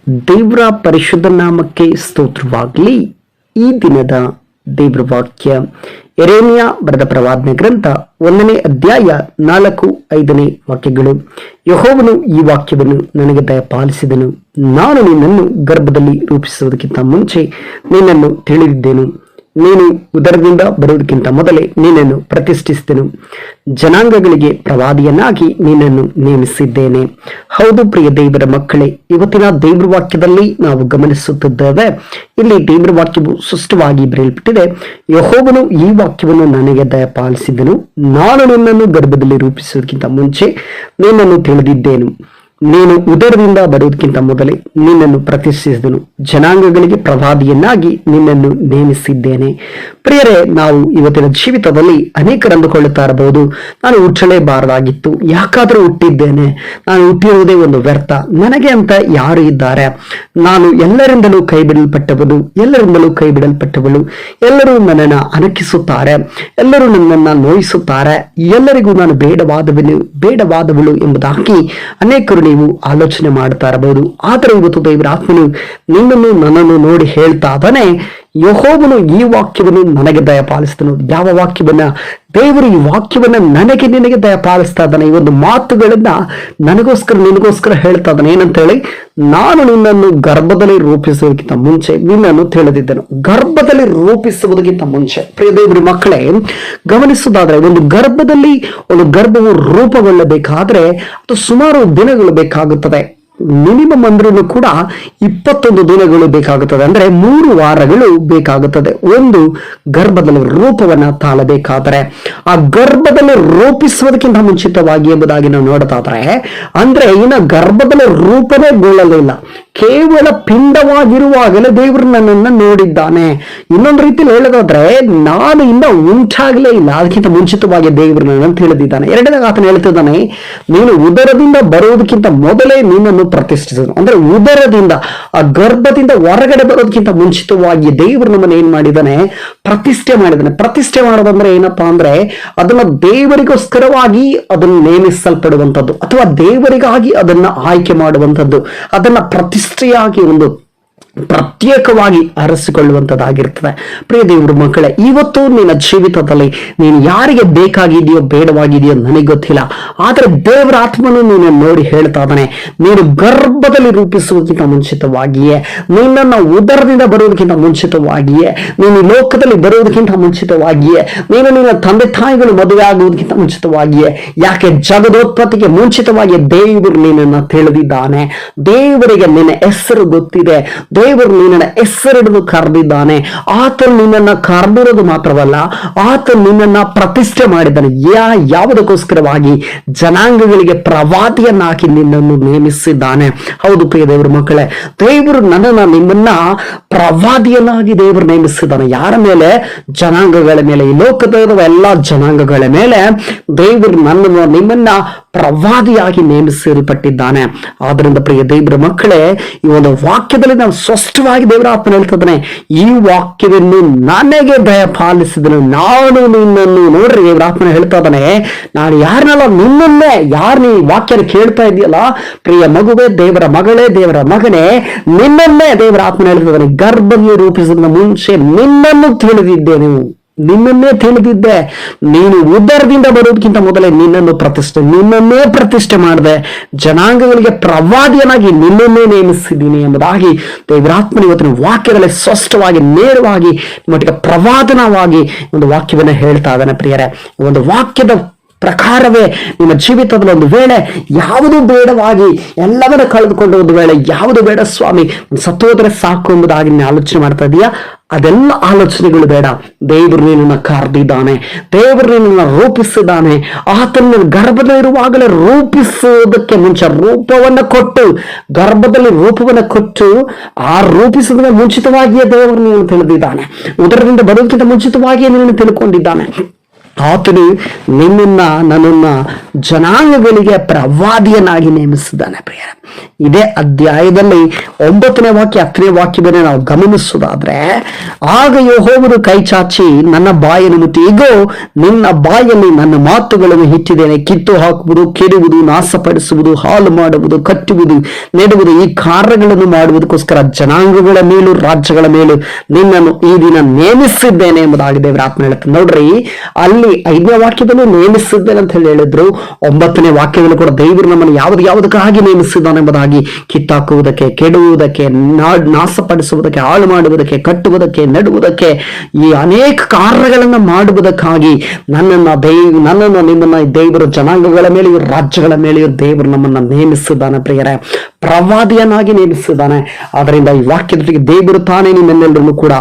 ದೇವರ ಪರಿಶುದ್ಧ ನಾಮಕ್ಕೆ ಸ್ತೋತ್ರವಾಗಲಿ. ಈ ದಿನದ ದೇವರ ವಾಕ್ಯ ಯೆರೆಮೀಯ ಬರೆದ ಪ್ರವಾದನೆ ಗ್ರಂಥ 1ನೇ ಅಧ್ಯಾಯ 4-5 ವಾಕ್ಯಗಳು. ಯೆಹೋವನು ಈ ವಾಕ್ಯವನ್ನು ನನಗೆ ದಯಪಾಲಿಸಿದನು. ನಾನು ನಿನ್ನನ್ನು ಗರ್ಭದಲ್ಲಿ ರೂಪಿಸುವುದಕ್ಕಿಂತ ಮುಂಚೆ ನಿನ್ನನ್ನು ತಿಳಿದಿದ್ದೇನು. ನೀನು ಉದರದಿಂದ ಬರುವುದಕ್ಕಿಂತ ಮೊದಲೇ ನಿನ್ನನ್ನು ಪ್ರತಿಷ್ಠಿಸಿದೆನು. ಜನಾಂಗಗಳಿಗೆ ಪ್ರವಾದಿಯನ್ನಾಗಿ ನಿನ್ನನ್ನು ನೇಮಿಸಿದ್ದೇನೆ. ಹೌದು ಪ್ರಿಯ ದೇವರ ಮಕ್ಕಳೇ, ಇವತ್ತಿನ ದೇವರ ವಾಕ್ಯದಲ್ಲಿ ನಾವು ಗಮನಿಸುತ್ತಿದ್ದೇವೆ. ಇಲ್ಲಿ ದೇವರ ವಾಕ್ಯವು ಸ್ಪಷ್ಟವಾಗಿ ಬರೆಯಲ್ಪಟ್ಟಿದೆ. ಯೆಹೋವನು ಈ ವಾಕ್ಯವನ್ನು ನನಗೆ ದಯಪಾಲಿಸಿದನು. ನಾನು ನಿನ್ನನ್ನು ಗರ್ಭದಲ್ಲಿ ರೂಪಿಸುವುದಕ್ಕಿಂತ ಮುಂಚೆ ನಿನ್ನನ್ನು ತಿಳಿದಿದ್ದೇನು. ನೀನು ಉದರದಿಂದ ಬರುವುದಕ್ಕಿಂತ ಮೊದಲೇ ನಿನ್ನನ್ನು ಪ್ರತಿಷ್ಠಿಸಿದನು. ಜನಾಂಗಗಳಿಗೆ ಪ್ರವಾದಿಯನ್ನಾಗಿ ನಿನ್ನನ್ನು ನೇಮಿಸಿದ್ದೇನೆ. ಪ್ರಿಯರೇ, ನಾವು ಇವತ್ತಿನ ಜೀವಿತದಲ್ಲಿ ಅನೇಕರು ಅಂದುಕೊಳ್ಳುತ್ತಾ ಇರಬಹುದು, ನಾನು ಹುಟ್ಟಲೇಬಾರದಾಗಿತ್ತು, ಯಾಕಾದರೂ ಹುಟ್ಟಿದ್ದೇನೆ, ನಾನು ಹುಟ್ಟಿರುವುದೇ ಒಂದು ವ್ಯರ್ಥ, ನನಗೆ ಅಂತ ಯಾರು ಇದ್ದಾರೆ, ನಾನು ಎಲ್ಲರಿಂದಲೂ ಕೈ ಬಿಡಲ್ಪಟ್ಟವಳು, ಎಲ್ಲರೂ ನನ್ನನ್ನು ಅಣಕಿಸುತ್ತಾರೆ, ಎಲ್ಲರೂ ನನ್ನನ್ನು ನೋಯಿಸುತ್ತಾರೆ, ಎಲ್ಲರಿಗೂ ನಾನು ಬೇಡವಾದವಳು ಎಂಬುದಾಗಿ ಅನೇಕರು ನೀವು ಆಲೋಚನೆ ಮಾಡ್ತಾ ಇರಬಹುದು. ಆದರೆ ಇವತ್ತು ದೇವರ ಆತ್ಮನು ನಿನ್ನನ್ನು ನನ್ನನ್ನು ನೋಡಿ ಹೇಳ್ತಾ ಇದ್ದಾನೆ, ಯೆಹೋವನು ಈ ವಾಕ್ಯವನ್ನು ನನಗೆ ದಯಪಾಲಿಸಿದನು. ಯಾವ ವಾಕ್ಯವನ್ನ? ದೇವರು ಈ ವಾಕ್ಯವನ್ನ ನಿನಗೆ ದಯಪಾಲಿಸ್ತಾ ಇದ್ದಾನೆ. ಈ ಒಂದು ಮಾತುಗಳನ್ನ ನಿನಗೋಸ್ಕರ ಹೇಳ್ತಾ ಇದ್ದಾನೆ. ಏನಂತ ಹೇಳಿ, ನಾನು ನಿನ್ನನ್ನು ಗರ್ಭದಲ್ಲಿ ರೂಪಿಸುವುದಕ್ಕಿಂತ ಮುಂಚೆ ನಿನ್ನನ್ನು ತಿಳಿದಿದ್ದೆನು. ಗರ್ಭದಲ್ಲಿ ರೂಪಿಸುವುದಕ್ಕಿಂತ ಮುಂಚೆ ಪ್ರಿಯ ದೇವರ ಮಕ್ಕಳೇ, ಗಮನಿಸುವುದಾದ್ರೆ ಒಂದು ಗರ್ಭವು ರೂಪುಗೊಳ್ಳಬೇಕಾದ್ರೆ ಅದು ಸುಮಾರು ದಿನಗಳು ಬೇಕಾಗುತ್ತದೆ. ಮಿನಿಮಮ್ ಅಂದ್ರೂ ಕೂಡ 21 ದಿನಗಳು ಬೇಕಾಗುತ್ತದೆ. ಅಂದ್ರೆ 3 ವಾರಗಳು ಬೇಕಾಗುತ್ತದೆ ಒಂದು ಗರ್ಭದಲ್ಲಿ ರೂಪವನ್ನ ತಾಳಬೇಕಾದ್ರೆ. ಆ ಗರ್ಭದಲ್ಲಿ ರೂಪಿಸುವುದಕ್ಕಿಂತ ಮುಂಚಿತವಾಗಿ ಎಂಬುದಾಗಿ ನಾವು ನೋಡ್ತಾ ಇದ್ರೆ, ಅಂದ್ರೆ ಇನ್ನು ಗರ್ಭದಲ್ಲಿ ರೂಪನೇ ಗೊಳ್ಳಲಿಲ್ಲ, ಕೇವಲ ಪಿಂಡವಾಗಿರುವಾಗಲೇ ದೇವರು ನನ್ನನ್ನು ನೋಡಿದ್ದಾನೆ. ಇನ್ನೊಂದು ರೀತಿಯಲ್ಲಿ ಹೇಳೋದಾದ್ರೆ, ನಾನು ಇನ್ನ ಉಂಟಾಗಲೇ ಇಲ್ಲ, ಅದಕ್ಕಿಂತ ಮುಂಚಿತವಾಗಿ ದೇವರು ನನ್ನನ್ನು ತಿಳಿದಿದ್ದಾನೆ. ಎರಡನೇದಾಗಿ ಆತನ ಹೇಳ್ತಿದ್ದಾನೆ, ನೀನು ಉದರದಿಂದ ಬರುವುದಕ್ಕಿಂತ ಮೊದಲೇ ನಿನ್ನನ್ನು ಪ್ರತಿಷ್ಠಿಸಿದನು. ಅಂದ್ರೆ ಉದರದಿಂದ, ಆ ಗರ್ಭದಿಂದ ಹೊರಗಡೆ ಬರೋದಕ್ಕಿಂತ ಮುಂಚಿತವಾಗಿ ದೇವರು ನಮ್ಮನ್ನು ಏನ್ ಮಾಡಿದ್ದಾನೆ? ಪ್ರತಿಷ್ಠೆ ಮಾಡಿದ್ದಾನೆ. ಪ್ರತಿಷ್ಠೆ ಮಾಡೋದಂದ್ರೆ ಏನಪ್ಪಾ ಅಂದ್ರೆ, ಅದನ್ನ ದೇವರಿಗೋಸ್ಕರವಾಗಿ ಅದನ್ನು ನೇಮಿಸಲ್ಪಡುವಂಥದ್ದು, ಅಥವಾ ದೇವರಿಗಾಗಿ ಅದನ್ನ ಆಯ್ಕೆ ಮಾಡುವಂಥದ್ದು, ಅದನ್ನ ಪ್ರತಿಷ್ಠೆಯಾಗಿ ಒಂದು ಪ್ರತ್ಯೇಕವಾಗಿ ಅರಸಿಕೊಳ್ಳುವಂಥದ್ದಾಗಿರ್ತದೆ. ಪ್ರಿಯ ದೇವರ ಮಕ್ಕಳೇ, ಇವತ್ತು ನಿನ್ನ ಜೀವಿತದಲ್ಲಿ ನೀನು ಯಾರಿಗೆ ಬೇಕಾಗಿದೆಯೋ ಬೇಡವಾಗಿದೆಯೋ ನನಗೆ ಗೊತ್ತಿಲ್ಲ, ಆದರೆ ದೇವರ ಆತ್ಮನು ನೀನು ನೋಡಿ ಹೇಳ್ತಾ ಇದ್ದಾನೆ, ನೀನು ಗರ್ಭದಲ್ಲಿ ರೂಪಿಸುವುದಕ್ಕಿಂತ ಮುಂಚಿತವಾಗಿಯೇ, ನಿನ್ನನ್ನು ಉದರದಿಂದ ಬರುವುದಕ್ಕಿಂತ ಮುಂಚಿತವಾಗಿಯೇ, ನೀನು ಲೋಕದಲ್ಲಿ ಬರುವುದಕ್ಕಿಂತ ಮುಂಚಿತವಾಗಿಯೇ, ನೀನು ನಿನ್ನ ತಂದೆ ತಾಯಿಗಳು ಮದುವೆ ಆಗುವುದಕ್ಕಿಂತ ಮುಂಚಿತವಾಗಿಯೇ, ಯಾಕೆ ಜಗದೋತ್ಪತ್ತಿಗೆ ಮುಂಚಿತವಾಗಿ ದೇವರು ನಿನ್ನನ್ನು ತಿಳಿದಿದ್ದಾನೆ. ದೇವರಿಗೆ ನಿನ್ನ ಹೆಸರು ಗೊತ್ತಿದೆ. ದೇವರು ನಿನ್ನನ್ನು ಹೆಸರಿಡಿದು ಕರೆದಿದ್ದಾನೆ. ಆತನು ನಿನ್ನನ್ನು ಕರೆದಿರೋದು ಮಾತ್ರವಲ್ಲ, ಆತನು ನಿನ್ನನ್ನು ಪ್ರತಿಷ್ಠೆ ಮಾಡಿದ್ದಾನೆ. ಯಾವುದಕ್ಕೋಸ್ಕರವಾಗಿ? ಜನಾಂಗಗಳಿಗೆ ಪ್ರವಾದಿಯನ್ನಾಗಿ ನಿನ್ನನ್ನು ನೇಮಿಸಿದ್ದಾನೆ. ಹೌದು ಪ್ರಿಯ ದೇವರ ಮಕ್ಕಳೇ, ದೇವರು ನಿಮ್ಮನ್ನ ಪ್ರವಾದಿಯನ್ನಾಗಿ ದೇವರು ನೇಮಿಸಿದ್ದಾನೆ. ಯಾರ ಮೇಲೆ? ಜನಾಂಗಗಳ ಮೇಲೆ. ಈ ಲೋಕದ ಎಲ್ಲ ಜನಾಂಗಗಳ ಮೇಲೆ ದೇವರು ನಿಮ್ಮನ್ನ ಪ್ರವಾದಿಯಾಗಿ ನೇಮಿಸಲ್ಪಟ್ಟಿದ್ದಾನೆ. ಆದ್ರಿಂದ ಪ್ರಿಯ ದೇವರ ಮಕ್ಕಳೇ, ಈ ಒಂದು ವಾಕ್ಯದಲ್ಲಿ ನಾವು ಸ್ಪಷ್ಟವಾಗಿ ದೇವರ ಆತ್ಮ ಹೇಳ್ತಿದ್ದಾನೆ, ಈ ವಾಕ್ಯವನ್ನು ನನಗೆ ದಯಪಾಲಿಸಿದನು. ನಾನು ನಿನ್ನನ್ನು ನೋಡ್ರಿ, ದೇವರ ಆತ್ಮನ ಹೇಳ್ತಾ ಇದ್ದಾನೆ, ನಾನು ಯಾರನ್ನಲ್ಲ, ನಿನ್ನನ್ನೇ. ಯಾರು ನೀ ವಾಕ್ಯನ ಕೇಳ್ತಾ ಇದೆಯಲ್ಲ ಪ್ರಿಯ ಮಗುವೇ, ದೇವರ ಮಗಳೇ, ದೇವರ ಮಗನೇ, ನಿನ್ನನ್ನೇ ದೇವರ ಆತ್ಮನ ಹೇಳ್ತಿದ್ದಾನೆ. ಗರ್ಭದಲ್ಲಿ ರೂಪಿಸಿದ ಮುಂಚೆ ನಿನ್ನನ್ನು ತಿಳಿದಿದ್ದೇನೆ, ನಿನ್ನನ್ನೇ ತಿಳಿದಿದ್ದೆ. ನೀನು ಉದರದಿಂದ ಬರುವುದಕ್ಕಿಂತ ಮೊದಲೇ ನಿನ್ನನ್ನೇ ಪ್ರತಿಷ್ಠೆ ಮಾಡಿದೆ. ಜನಾಂಗಗಳಿಗೆ ಪ್ರವಾದಿಯನ್ನಾಗಿ ನಿನ್ನನ್ನೇ ನೇಮಿಸಿದ್ದೀನಿ ಎಂಬುದಾಗಿ ದೇವರಾತ್ಮನ ಇವತ್ತಿನ ವಾಕ್ಯದಲ್ಲಿ ಸ್ಪಷ್ಟವಾಗಿ ನೇರವಾಗಿ ನಿಮ್ಮೊಟ್ಟಿಗೆ ಪ್ರವಾದನವಾಗಿ ಒಂದು ವಾಕ್ಯವನ್ನು ಹೇಳ್ತಾ ಇದ್ದಾನೆ. ಪ್ರಿಯರೇ, ಒಂದು ವಾಕ್ಯದ ಪ್ರಕಾರವೇ ನಿಮ್ಮ ಜೀವಿತದಲ್ಲಿ ಒಂದು ವೇಳೆ ಯಾವುದು ಬೇಡವಾಗಿ ಎಲ್ಲವನ್ನ ಕಳೆದುಕೊಂಡು ಒಂದು ವೇಳೆ ಯಾವುದು ಬೇಡ ಸ್ವಾಮಿ, ಸತ್ತೋದ್ರೆ ಸಾಕು ಎಂಬುದಾಗಿ ನೀನು ಆಲೋಚನೆ ಮಾಡ್ತಾ ಇದೀಯಾ, ಅದೆಲ್ಲ ಆಲೋಚನೆಗಳು ಬೇಡ. ದೇವರು ನಿನ್ನನ್ನು ಕರೆದಿದ್ದಾನೆ, ದೇವರು ನಿನ್ನನ್ನು ರೂಪಿಸಿದ್ದಾನೆ. ಆತನ ಗರ್ಭದಲ್ಲಿರುವಾಗಲೇ ರೂಪಿಸುವುದಕ್ಕೆ ಮುಂಚೆ ಗರ್ಭದಲ್ಲಿ ರೂಪವನ್ನು ಕೊಟ್ಟು ಆ ರೂಪಿಸುವುದಕ್ಕೆ ಮುಂಚಿತವಾಗಿಯೇ ದೇವರು ನಿನ್ನನ್ನು ತಿಳಿದಿದ್ದಾನೆ. ಉದರದಿಂದ ಬರುವುದಕ್ಕಿಂತ ಮುಂಚಿತವಾಗಿಯೇ ನಿನ್ನನ್ನು ತಿಳ್ಕೊಂಡಿದ್ದಾನೆ. ಆತನು ನನ್ನನ್ನ ಜನಾಂಗಗಳಿಗೆ ಪ್ರವಾದಿಯನ್ನಾಗಿ ನೇಮಿಸಿದ್ದಾನೆ. ಪ್ರಿಯರೇ, ಇದೇ ಅಧ್ಯಾಯದಲ್ಲಿ 9ನೇ ವಾಕ್ಯ 10ನೇ ವಾಕ್ಯವನ್ನು ನಾವು ಗಮನಿಸುವುದಾದ್ರೆ, ಆಗ ಯೆಹೋವನು ಕೈ ಚಾಚಿ ನನ್ನ ಬಾಯನ್ನು ಮುಟ್ಟಿ, ಇಗೋ ನಿನ್ನ ಬಾಯಲ್ಲಿ ನನ್ನ ಮಾತುಗಳನ್ನು ಇಟ್ಟಿದ್ದೇನೆ, ಕಿತ್ತು ಹಾಕುವುದು, ಕೆಡುವುದು, ನಾಶಪಡಿಸುವುದು, ಹಾಳು ಮಾಡುವುದು, ಕಟ್ಟುವುದು, ನೆಡುವುದು, ಈ ಕಾರ್ಯಗಳನ್ನು ಮಾಡುವುದಕ್ಕೋಸ್ಕರ ಜನಾಂಗಗಳ ಮೇಲೂ ರಾಜ್ಯಗಳ ಮೇಲೂ ನಿನ್ನನ್ನು ಈ ದಿನ ನೇಮಿಸಿದ್ದೇನೆ ಎಂಬುದಾಗಿ ದೇವರ ಆತ್ಮ ಹೇಳುತ್ತೆ. ನೋಡ್ರಿ, ಅಲ್ಲಿ 5ನೇ ವಾಕ್ಯದಲ್ಲೂ ನೇಮಿಸಿದ್ದೇನೆ ಅಂತ ಹೇಳಿದ್ರು, 9ನೇ ವಾಕ್ಯದಲ್ಲೂ ಕೂಡ ದೇವರು ನಮ್ಮನ್ನು ಯಾವುದಕ್ಕಾಗಿ ನೇಮಿಸಿದ್ದಾನೆ ಎಂಬುದಾಗಿ ಕಿತ್ತಾಕುವುದಕ್ಕೆ, ಕೆಡುವುದಕ್ಕೆ, ನಾಶಪಡಿಸುವುದಕ್ಕೆ, ಹಾಳು ಮಾಡುವುದಕ್ಕೆ, ಕಟ್ಟುವುದಕ್ಕೆ, ನೆಡುವುದಕ್ಕೆ, ಈ ಅನೇಕ ಕಾರ್ಯಗಳನ್ನ ಮಾಡುವುದಕ್ಕಾಗಿ ನನ್ನನ್ನು ನಿಮ್ಮನ್ನ ದೇವರು ಜನಾಂಗಗಳ ಮೇಲೆಯೂ ರಾಜ್ಯಗಳ ಮೇಲೆಯೂ ದೇವರು ನಮ್ಮನ್ನ ನೇಮಿಸಿದ್ದಾನೆ ಪ್ರಿಯರೇ, ಪ್ರವಾದಿಯನ್ನಾಗಿ ನೇಮಿಸಿದ್ದಾನೆ. ಆದ್ದರಿಂದ ಈ ವಾಕ್ಯದೊಟ್ಟಿಗೆ ದೇವರು ತಾನೇ ನಿಮ್ಮೆಲ್ಲರನ್ನು ಕೂಡ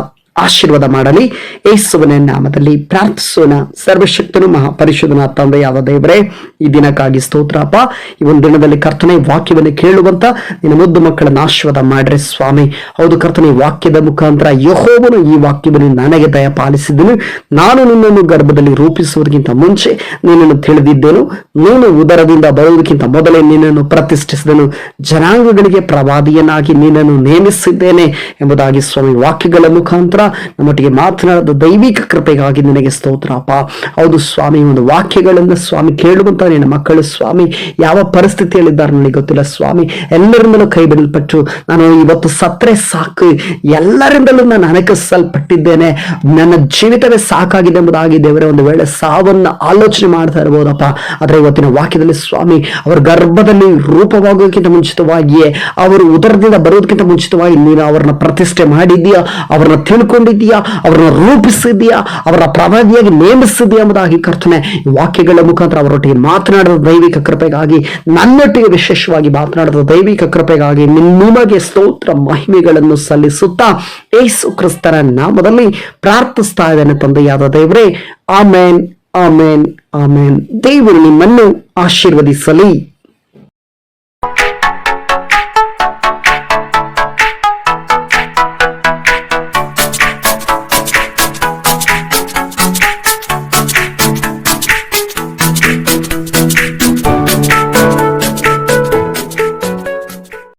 ಆಶೀರ್ವಾದ ಮಾಡಲಿ. ಯೇಸುವಿನ ನಾಮದಲ್ಲಿ ಪ್ರಾರ್ಥಿಸೋಣ. ಸರ್ವಶಕ್ತನು ಮಹಾಪರಿಶುದ್ಧನ ತಂದೆಯಾದ ದೇವರೇ, ಈ ದಿನಕ್ಕಾಗಿ ಸ್ತೋತ್ರಪ್ಪ. ಈ ಒಂದು ದಿನದಲ್ಲಿ ಕರ್ತನೆ ವಾಕ್ಯವನ್ನು ಕೇಳುವಂತ ನಿನ್ನ ಮುದ್ದು ಮಕ್ಕಳನ್ನು ಆಶೀರ್ವಾದ ಮಾಡ್ರಿ ಸ್ವಾಮಿ. ಹೌದು ಕರ್ತನೆ, ವಾಕ್ಯದ ಮುಖಾಂತರ ಯೆಹೋವನು ಈ ವಾಕ್ಯವನ್ನು ನನಗೆ ದಯಪಾಲಿಸಿದನು. ನಾನು ನಿನ್ನನ್ನು ಗರ್ಭದಲ್ಲಿ ರೂಪಿಸುವುದಕ್ಕಿಂತ ಮುಂಚೆ ನಿನ್ನನ್ನು ತಿಳಿದಿದ್ದೇನು, ನೀನು ಉದರದಿಂದ ಬರುವುದಕ್ಕಿಂತ ಮೊದಲೇ ನಿನ್ನನ್ನು ಪ್ರತಿಷ್ಠಿಸಿದನು, ಜನಾಂಗಗಳಿಗೆ ಪ್ರವಾದಿಯನ್ನಾಗಿ ನಿನ್ನನ್ನು ನೇಮಿಸಿದ್ದೇನೆ ಎಂಬುದಾಗಿ ಸ್ವಾಮಿ ವಾಕ್ಯಗಳ ಮುಖಾಂತರ ನಮ್ಮೊಟ್ಟಿಗೆ ಮಾತನಾಡಿದ ದೈವಿಕ ಕೃಪೆಗಾಗಿ ನಿನಗೆ ಸ್ತೋತ್ರಪ್ಪ. ಹೌದು ಸ್ವಾಮಿ, ಒಂದು ವಾಕ್ಯಗಳಿಂದ ಸ್ವಾಮಿ ಕೇಳುವಂತ ನಿನ್ನ ಮಕ್ಕಳು ಸ್ವಾಮಿ ಯಾವ ಪರಿಸ್ಥಿತಿಯಲ್ಲಿದ್ದಾರೆ ನನಗೆ ಗೊತ್ತಿಲ್ಲ ಸ್ವಾಮಿ, ಎಲ್ಲರಿಂದಲೂ ಕೈ ಬಿಡಲ್ಪಟ್ಟು ನಾನು ಇವತ್ತು ಸತ್ರೆ ಸಾಕು, ಎಲ್ಲರಿಂದಲೂ ನಾನು ಅಣಕಿಸಲ್ಪಟ್ಟಿದ್ದೇನೆ, ನನ್ನ ಜೀವಿತವೇ ಸಾಕಾಗಿದೆ ಎಂಬುದಾಗಿ ದೇವರೇ ಒಂದು ವೇಳೆ ಸಾವನ್ನ ಆಲೋಚನೆ ಮಾಡ್ತಾ ಇರಬಹುದಪ್ಪ. ಆದ್ರೆ ಇವತ್ತಿನ ವಾಕ್ಯದಲ್ಲಿ ಸ್ವಾಮಿ, ಅವರ ಗರ್ಭದಲ್ಲಿ ರೂಪವಾಗೋದಕ್ಕಿಂತ ಮುಂಚಿತವಾಗಿಯೇ, ಅವರು ಉದರದಿಂದ ಬರೋದಕ್ಕಿಂತ ಮುಂಚಿತವಾಗಿ ನೀನು ಅವರನ್ನ ಪ್ರತಿಷ್ಠೆ ಮಾಡಿದ್ದೀಯಾ, ಅವರನ್ನ ತಿಳ್ಕೊಂಡಿದ್ದೀಯಾ, ಅವರನ್ನ ರೂಪಿಸಿದ್ದೀಯಾ, ಅವರ ಪ್ರವಾದಿಯಾಗಿ ನೇಮಿಸಿದ್ದೀಯಾ ಎಂಬುದಾಗಿ ಕರ್ತನೆ ವಾಕ್ಯಗಳ ಮುಖಾಂತರ ಅವರೊಟ್ಟಿಗೆ ಮಾತನಾಡಿದ ದೈವಿಕ ಕೃಪೆಗಾಗಿ, ನನ್ನೊಟ್ಟಿಗೆ ವಿಶೇಷವಾಗಿ ಮಾತನಾಡಿದ ದೈವಿಕ ಕೃಪೆಗಾಗಿ ನಿಮಗೆ ಸ್ತೋತ್ರ ಮಹಿಮೆಗಳನ್ನು ಸಲ್ಲಿಸುತ್ತಾ ಯೇಸು ಕ್ರಿಸ್ತನ ನಾಮದಲ್ಲಿ ಪ್ರಾರ್ಥಿಸ್ತಾ ಇದ್ದೇನೆ ತಂದೆಯಾದ ದೇವರೇ. ಆಮೇನ್, ಆಮೇನ್, ಆಮೇನ್. ದೇವರು ನಿಮ್ಮನ್ನು ಆಶೀರ್ವದಿಸಲಿ.